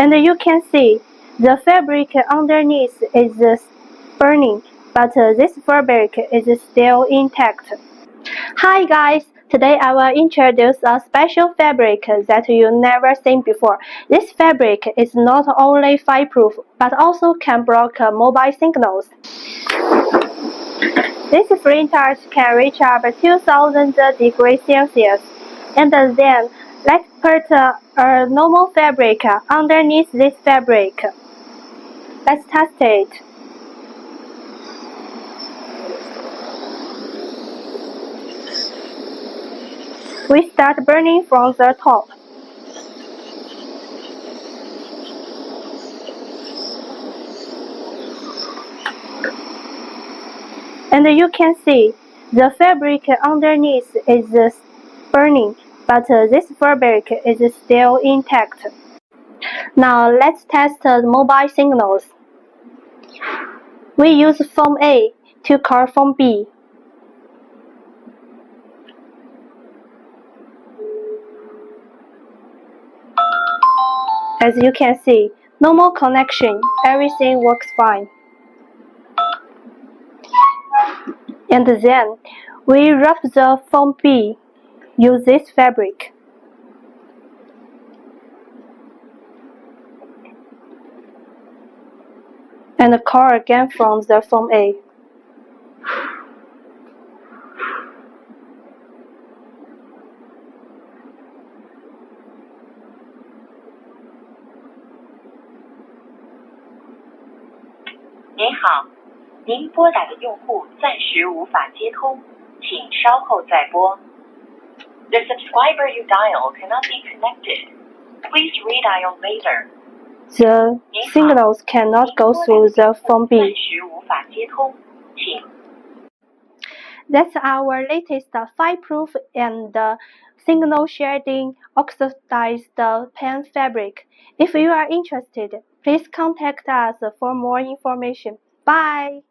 And you can see the fabric underneath is burning, but this fabric is still intact. Hi guys! Today I will introduce a special fabric that you've never seen before. This fabric is not only fireproof, but also can block mobile signals. This printer can reach up 2000 degrees Celsius. And then let's put a normal fabric underneath this fabric. Let's test it. We start burning from the top. And you can see the fabric underneath is burning, but this fabric is still intact. Now let's test the mobile signals. We use foam A to call foam B. As you can see, normal connection, everything works fine. And then we wrap the foam B, use this fabric. And call again from the foam A.您好，您拨打的用户暂时无法接通，请稍后再拨。The subscriber you dial cannot be connected. Please redial later. The signals cannot go through the foam B. 暂时无法接通，请。That's our latest fireproof and signal shielding oxidized PAN fabric. If you are interested, please contact us for more information. Bye!